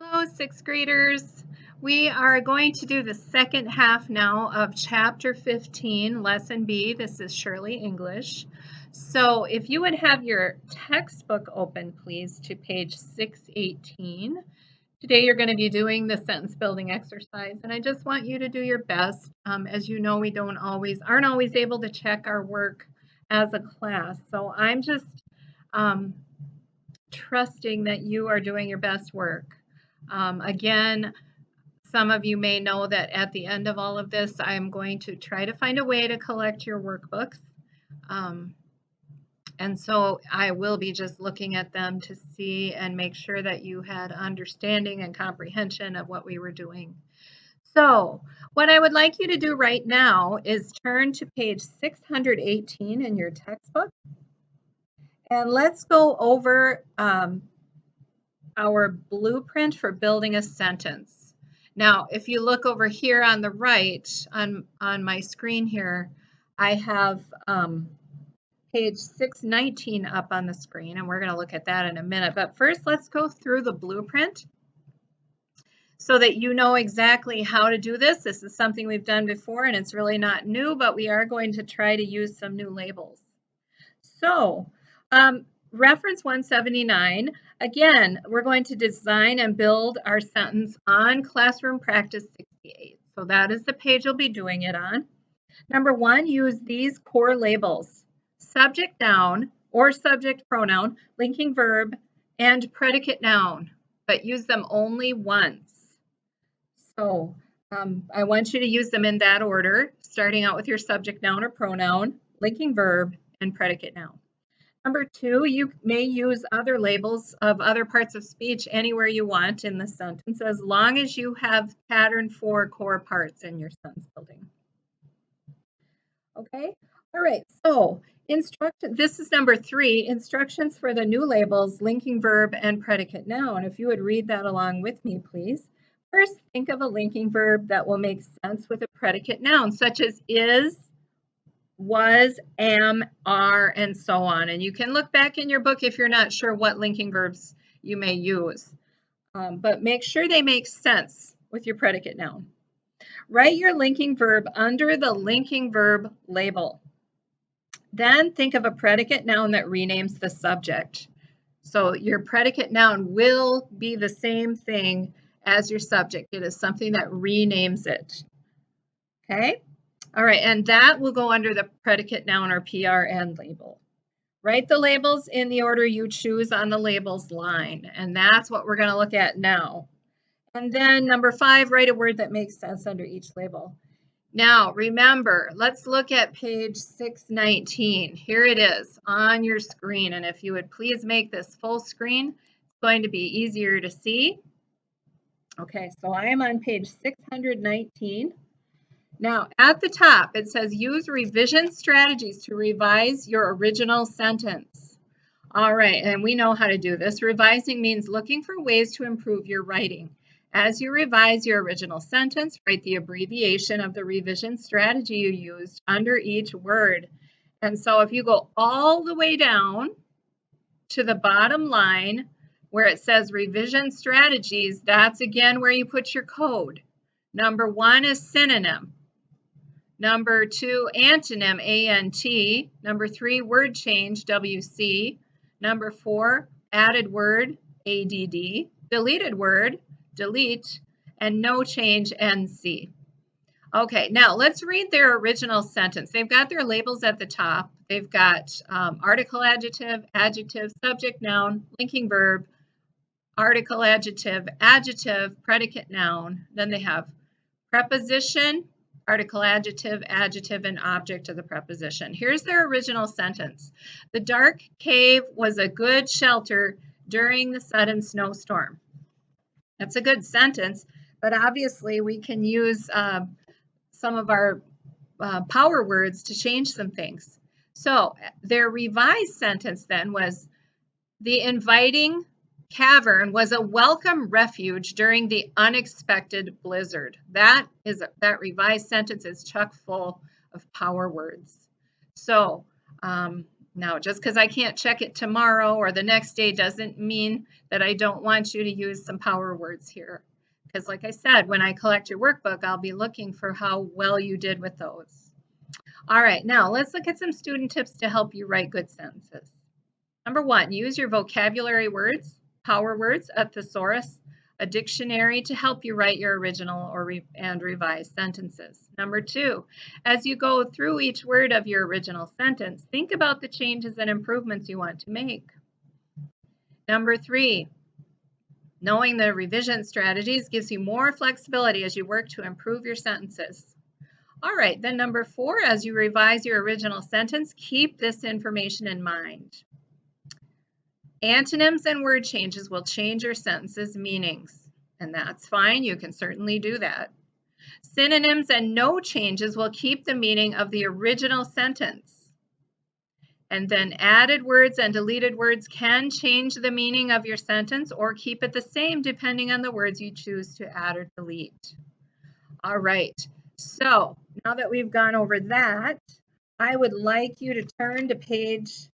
Hello, sixth graders. We are going to do the second half now of Chapter 15, Lesson B. This is Shirley English. So if you would have your textbook open, please, to page 618. Today you're going to be doing the sentence building exercise, and I just want you to do your best. As you know, we aren't always able to check our work as a class. So I'm just trusting that you are doing your best work. Again, some of you may know that at the end of all of this, I'm going to try to find a way to collect your workbooks. And so I will be just looking at them to see and make sure that you had understanding and comprehension of what we were doing. So what I would like you to do right now is turn to page 618 in your textbook. And let's go over our blueprint for building a sentence. Now, if you look over here on the right on my screen here, I have page 619 up on the screen, and we're going to look at that in a minute. But first, let's go through the blueprint so that you know exactly how to do this. This is something we've done before, and it's really not new, but we are going to try to use some new labels. So, reference 179, again, we're going to design and build our sentence on Classroom Practice 68. So that is the page you'll be doing it on. Number one, use these core labels: subject noun or subject pronoun, linking verb, and predicate noun, but use them only once. So I want you to use them in that order, starting out with your subject noun or pronoun, linking verb, and predicate noun. Number two, you may use other labels of other parts of speech anywhere you want in the sentence, as long as you have pattern 4 core parts in your sentence building. Okay, all right, so this is number 3, instructions for the new labels, linking verb and predicate noun. If you would read that along with me, please. First, think of a linking verb that will make sense with a predicate noun, such as is, was, am, are, and so on. And you can look back in your book if you're not sure what linking verbs you may use. But make sure they make sense with your predicate noun. Write your linking verb under the linking verb label. Then think of a predicate noun that renames the subject. So your predicate noun will be the same thing as your subject. It is something that renames it. Okay? All right, and that will go under the predicate noun or PRN label. Write the labels in the order you choose on the labels line, and that's what we're going to look at now. And then number 5, write a word that makes sense under each label. Now, remember, let's look at page 619. Here it is on your screen, and if you would please make this full screen, it's going to be easier to see. Okay, so I am on page 619. Now, at the top, it says use revision strategies to revise your original sentence. All right, and we know how to do this. Revising means looking for ways to improve your writing. As you revise your original sentence, write the abbreviation of the revision strategy you used under each word. And so if you go all the way down to the bottom line where it says revision strategies, that's again where you put your code. Number 1 is synonym. Number 2, antonym, ANT. Number 3, word change, WC. Number 4, added word, ADD. Deleted word, delete. And no change, NC. Okay, now let's read their original sentence. They've got their labels at the top. They've got article, adjective, adjective, subject, noun, linking verb, article, adjective, adjective, predicate, noun. Then they have preposition, article, adjective, adjective, and object of the preposition. Here's their original sentence. The dark cave was a good shelter during the sudden snowstorm. That's a good sentence, but obviously we can use some of our power words to change some things. So their revised sentence then was, the inviting cavern was a welcome refuge during the unexpected blizzard. That revised sentence is chock full of power words. So Now, just because I can't check it tomorrow or the next day doesn't mean that I don't want you to use some power words here. Because like I said, when I collect your workbook, I'll be looking for how well you did with those. All right, now let's look at some student tips to help you write good sentences. Number 1, use your vocabulary words, power words, a thesaurus, a dictionary to help you write your original and revised sentences. Number 2, as you go through each word of your original sentence, think about the changes and improvements you want to make. Number 3, knowing the revision strategies gives you more flexibility as you work to improve your sentences. All right, then number 4, as you revise your original sentence, keep this information in mind. Antonyms and word changes will change your sentence's meanings, and that's fine. You can certainly do that. Synonyms and no changes will keep the meaning of the original sentence. And then added words and deleted words can change the meaning of your sentence or keep it the same depending on the words you choose to add or delete. All right, so now that we've gone over that, I would like you to turn to page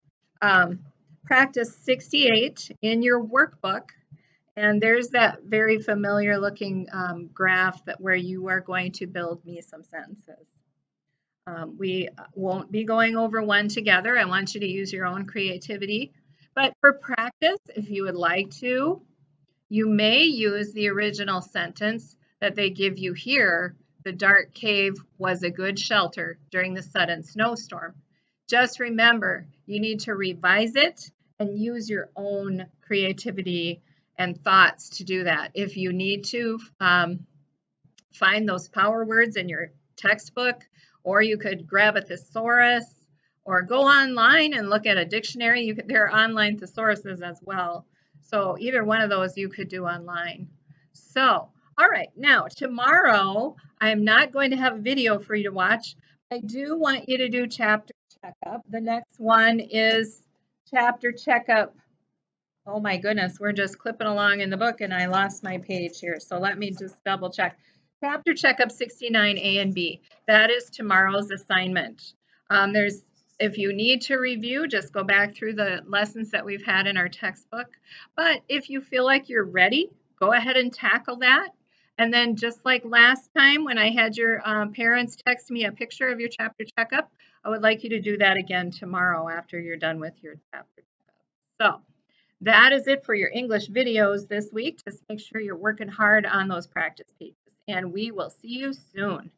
practice 68 in your workbook, and there's that very familiar looking graph where you are going to build me some sentences. We won't be going over one together. I want you to use your own creativity, but for practice, if you would like to, you may use the original sentence that they give you here. The dark cave was a good shelter during the sudden snowstorm. Just remember, you need to revise it and use your own creativity and thoughts to do that. If you need to find those power words in your textbook, or you could grab a thesaurus or go online and look at a dictionary. There are online thesauruses as well. So either one of those you could do online. So, all right, now tomorrow I'm not going to have a video for you to watch. I do want you to do chapter checkup. The next one is chapter checkup. Oh my goodness, we're just clipping along in the book and I lost my page here. So let me just double check. Chapter checkup 69 A and B. That is tomorrow's assignment. If you need to review, just go back through the lessons that we've had in our textbook. But if you feel like you're ready, go ahead and tackle that. And then just like last time when I had your parents text me a picture of your chapter checkup, I would like you to do that again tomorrow after you're done with your chapter checkup. So that is it for your English videos this week. Just make sure you're working hard on those practice pages, and we will see you soon.